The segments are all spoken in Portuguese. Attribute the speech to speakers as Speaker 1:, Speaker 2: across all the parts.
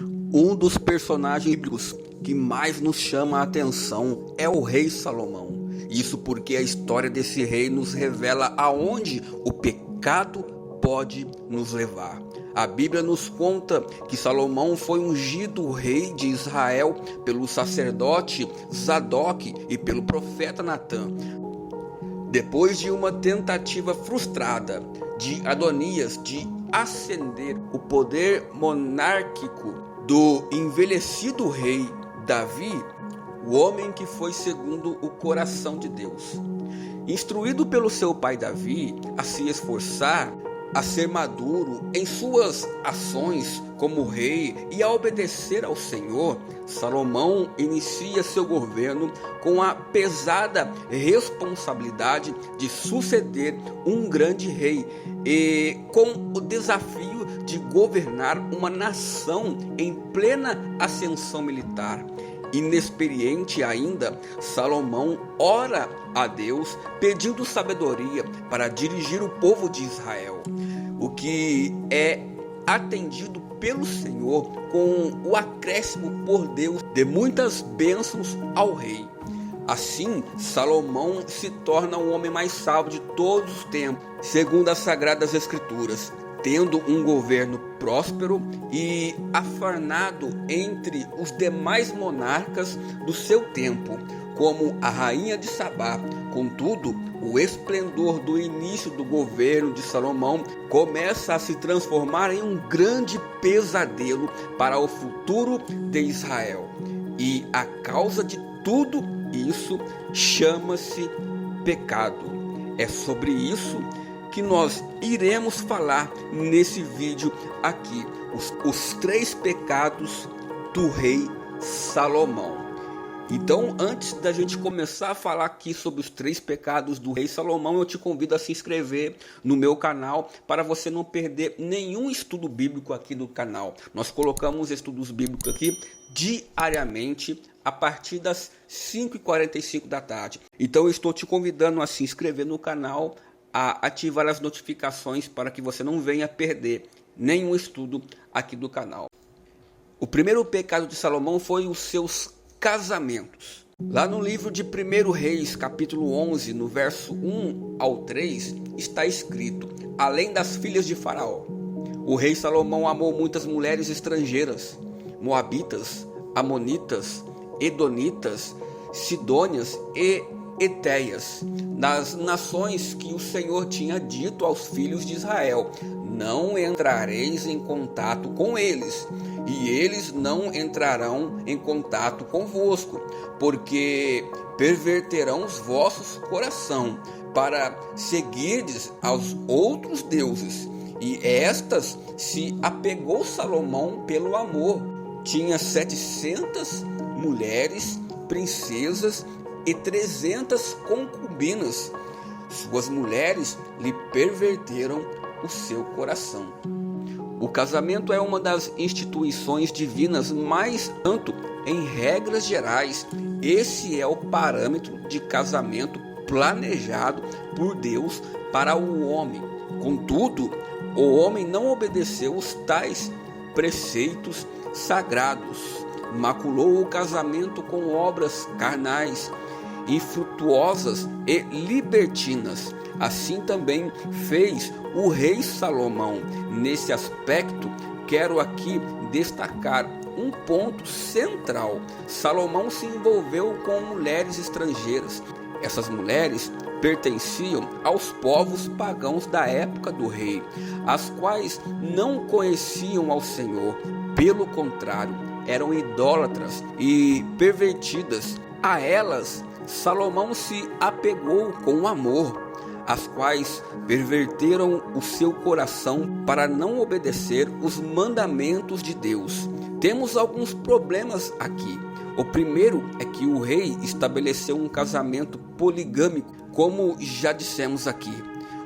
Speaker 1: Um dos personagens bíblicos que mais nos chama a atenção é o rei Salomão. Isso porque a história desse rei nos revela aonde o pecado pode nos levar. A Bíblia nos conta que Salomão foi ungido rei de Israel pelo sacerdote Zadok e pelo profeta Natã. Depois de uma tentativa frustrada de Adonias de ascender o poder monárquico do envelhecido rei Davi, o homem que foi segundo o coração de Deus, instruído pelo seu pai Davi a se esforçar, a ser maduro em suas ações como rei e a obedecer ao Senhor, Salomão inicia seu governo com a pesada responsabilidade de suceder um grande rei e com o desafio de governar uma nação em plena ascensão militar. Inexperiente ainda, Salomão ora a Deus pedindo sabedoria para dirigir o povo de Israel, o que é atendido pelo Senhor com o acréscimo por Deus de muitas bênçãos ao rei. Assim, Salomão se torna o homem mais sábio de todos os tempos, segundo as Sagradas Escrituras, tendo um governo próspero e afarnado entre os demais monarcas do seu tempo, como a rainha de Sabá. Contudo, o esplendor do início do governo de Salomão começa a se transformar em um grande pesadelo para o futuro de Israel. E a causa de tudo isso chama-se pecado. É sobre isso que nós iremos falar nesse vídeo aqui, os 3 pecados do rei Salomão. Então, antes da gente começar a falar aqui sobre os 3 pecados do rei Salomão, eu te convido a se inscrever no meu canal para você não perder nenhum estudo bíblico aqui do canal. Nós colocamos estudos bíblicos aqui diariamente a partir das 5h45 da tarde. Então, eu estou te convidando a se inscrever no canal, a ativar as notificações para que você não venha perder nenhum estudo aqui do canal. O primeiro pecado de Salomão foi os seus casamentos. Lá no livro de 1 Reis, capítulo 11, no verso 1 ao 3, está escrito: além das filhas de Faraó, o rei Salomão amou muitas mulheres estrangeiras, moabitas, amonitas, edonitas, sidônias e etéias, das nações que o Senhor tinha dito aos filhos de Israel: não entrareis em contato com eles, e eles não entrarão em contato convosco, porque perverterão os vossos coração para seguirdes aos outros deuses. E estas se apegou Salomão pelo amor. Tinha 700 mulheres, princesas e 300 concubinas. Suas mulheres lhe perverteram o seu coração. O casamento é uma das instituições divinas, mas tanto em regras gerais, esse é o parâmetro de casamento planejado por Deus para o homem. Contudo, o homem não obedeceu os tais preceitos sagrados, maculou o casamento com obras carnais, infrutuosas e libertinas. Assim também fez o rei Salomão. Nesse aspecto, quero aqui destacar um ponto central. Salomão se envolveu com mulheres estrangeiras. Essas mulheres pertenciam aos povos pagãos da época do rei, as quais não conheciam ao Senhor. Pelo contrário, eram idólatras e pervertidas. A elas Salomão se apegou com amor, as quais perverteram o seu coração para não obedecer os mandamentos de Deus. Temos alguns problemas aqui. O primeiro é que o rei estabeleceu um casamento poligâmico, como já dissemos aqui.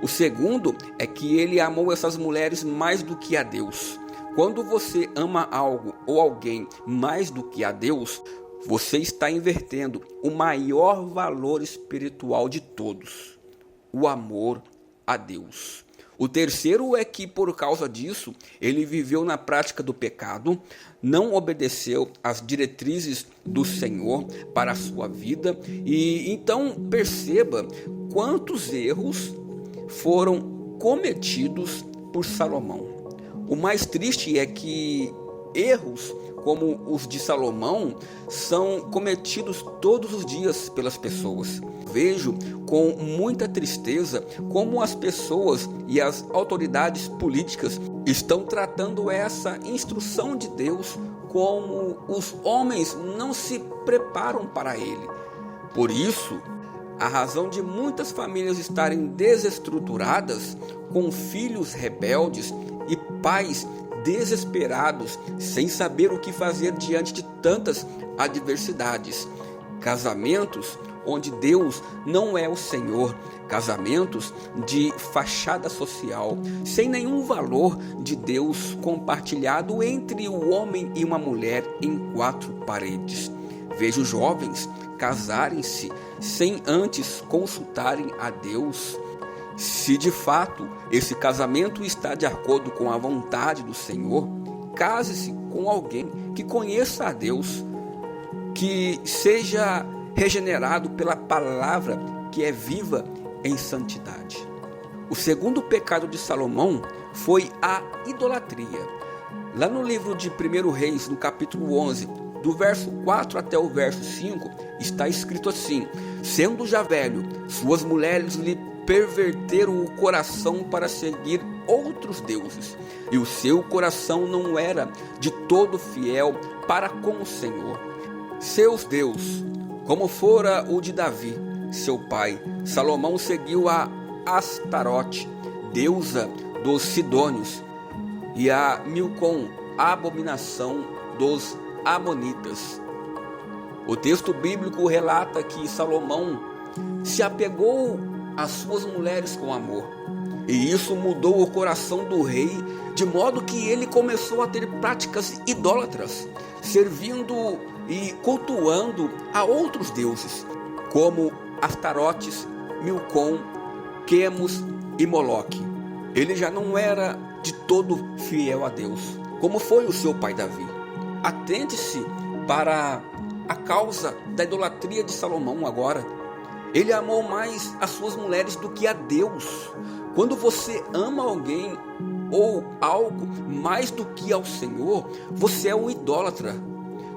Speaker 1: O segundo é que ele amou essas mulheres mais do que a Deus. Quando você ama algo ou alguém mais do que a Deus, você está invertendo o maior valor espiritual de todos: o amor a Deus. O terceiro é que, por causa disso, ele viveu na prática do pecado, não obedeceu às diretrizes do Senhor para a sua vida. E então perceba quantos erros foram cometidos por Salomão. O mais triste é que erros como os de Salomão são cometidos todos os dias pelas pessoas. Vejo com muita tristeza como as pessoas e as autoridades políticas estão tratando essa instrução de Deus como os homens não se preparam para ele. Por isso, a razão de muitas famílias estarem desestruturadas, com filhos rebeldes e pais desesperados, sem saber o que fazer diante de tantas adversidades. Casamentos onde Deus não é o Senhor, casamentos de fachada social, sem nenhum valor de Deus compartilhado entre o homem e uma mulher em quatro paredes. Vejo jovens casarem-se sem antes consultarem a Deus. Se de fato esse casamento está de acordo com a vontade do Senhor, case-se com alguém que conheça a Deus, que seja regenerado pela palavra que é viva em santidade. O segundo pecado de Salomão foi a idolatria. Lá no livro de 1 Reis, no capítulo 11, do verso 4 até o verso 5, está escrito assim: sendo já velho, suas mulheres lhe perverteram o coração para seguir outros deuses, e o seu coração não era de todo fiel para com o Senhor, seus Deus, como fora o de Davi, seu pai. Salomão seguiu a Astarote, deusa dos Sidônios, e a Milcom, a abominação dos Amonitas. O texto bíblico relata que Salomão se apegou às suas mulheres com amor, e isso mudou o coração do rei, de modo que ele começou a ter práticas idólatras, servindo e cultuando a outros deuses, como Astarotes, Milcom, Quemos e Moloque. Ele já não era de todo fiel a Deus, como foi o seu pai Davi. Atente-se para a causa da idolatria de Salomão agora. Ele amou mais as suas mulheres do que a Deus. Quando você ama alguém ou algo mais do que ao Senhor, você é um idólatra.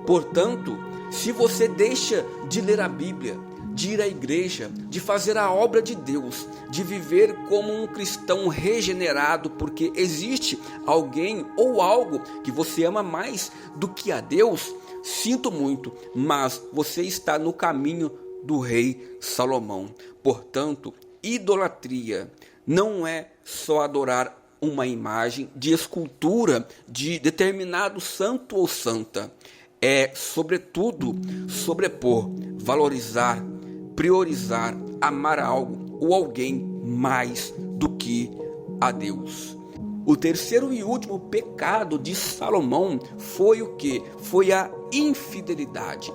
Speaker 1: Portanto, se você deixa de ler a Bíblia, de ir à igreja, de fazer a obra de Deus, de viver como um cristão regenerado, porque existe alguém ou algo que você ama mais do que a Deus, sinto muito, mas você está no caminho do rei Salomão. Portanto, idolatria não é só adorar uma imagem de escultura de determinado santo ou santa. É, sobretudo, sobrepor, valorizar, priorizar, amar algo ou alguém mais do que a Deus. O terceiro e último pecado de Salomão foi o que? Foi a infidelidade.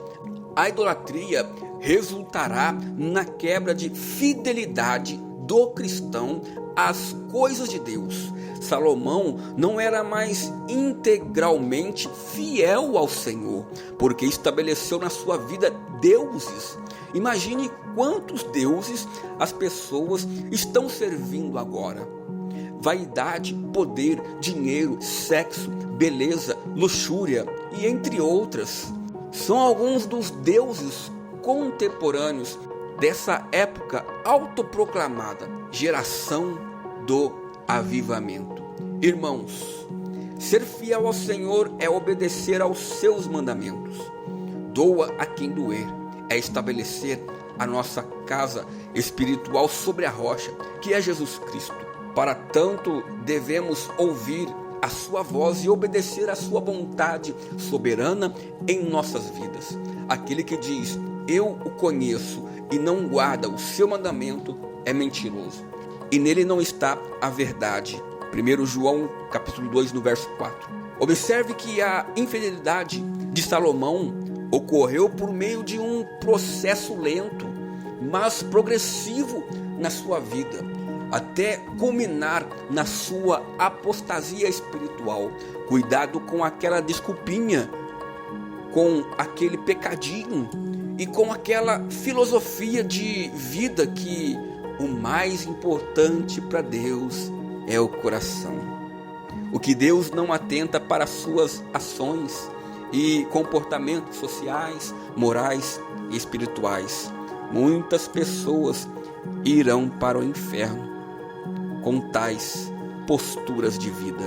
Speaker 1: A idolatria resultará na quebra de fidelidade do cristão às coisas de Deus. Salomão não era mais integralmente fiel ao Senhor, porque estabeleceu na sua vida deuses. Imagine quantos deuses as pessoas estão servindo agora. Vaidade, poder, dinheiro, sexo, beleza, luxúria e entre outras. São alguns dos deuses contemporâneos dessa época autoproclamada, geração do avivamento. Irmãos, ser fiel ao Senhor é obedecer aos seus mandamentos. Doa a quem doer, é estabelecer a nossa casa espiritual sobre a rocha, que é Jesus Cristo. Para tanto, devemos ouvir a sua voz e obedecer a sua vontade soberana em nossas vidas. Aquele que diz, eu o conheço, e não guarda o seu mandamento, é mentiroso, e nele não está a verdade. 1 João capítulo 2, no verso 4. Observe que a infidelidade de Salomão ocorreu por meio de um processo lento, mas progressivo na sua vida. até culminar na sua apostasia espiritual. Cuidado com aquela desculpinha, com aquele pecadinho e com aquela filosofia de vida que o mais importante para Deus é o coração. O que Deus não atenta para suas ações e comportamentos sociais, morais e espirituais. Muitas pessoas irão para o inferno com tais posturas de vida.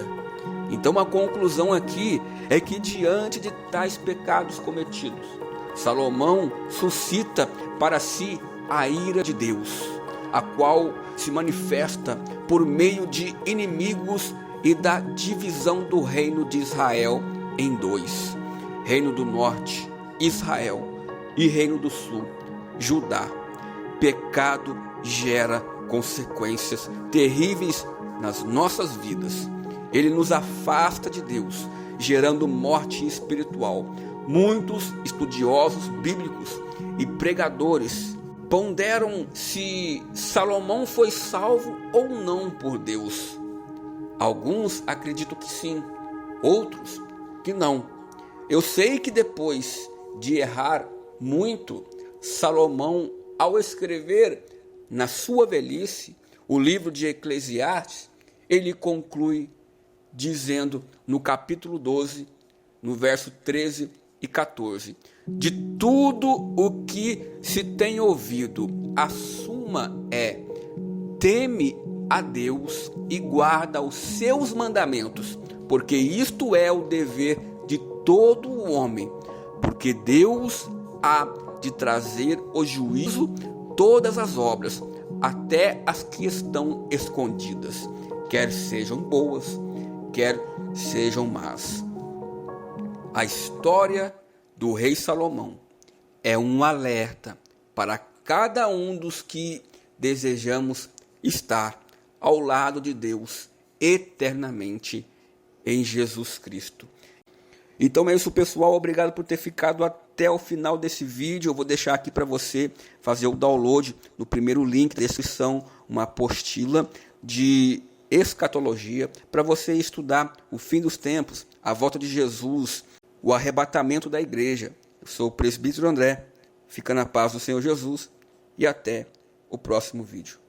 Speaker 1: Então a conclusão aqui é que diante de tais pecados cometidos, Salomão suscita para si a ira de Deus, a qual se manifesta por meio de inimigos e da divisão do reino de Israel em dois: Reino do Norte, Israel, e Reino do Sul, Judá. Pecado gera consequências terríveis nas nossas vidas. Ele nos afasta de Deus, gerando morte espiritual. Muitos estudiosos bíblicos e pregadores ponderam se Salomão foi salvo ou não por Deus. Alguns acreditam que sim, outros que não. Eu sei que depois de errar muito, Salomão, ao escrever na sua velhice o livro de Eclesiastes, ele conclui dizendo no capítulo 12, no verso 13 e 14: de tudo o que se tem ouvido, a suma é: teme a Deus e guarda os seus mandamentos, porque isto é o dever de todo o homem, porque Deus há de trazer o juízo todas as obras, até as que estão escondidas, quer sejam boas, quer sejam más. A história do rei Salomão é um alerta para cada um dos que desejamos estar ao lado de Deus eternamente em Jesus Cristo. Então é isso, pessoal. Obrigado por ter ficado até o final desse vídeo. Eu vou deixar aqui para você fazer o download no primeiro link da descrição, uma apostila de escatologia para você estudar o fim dos tempos, a volta de Jesus, o arrebatamento da igreja. Eu sou o presbítero André. Fica na paz do Senhor Jesus e até o próximo vídeo.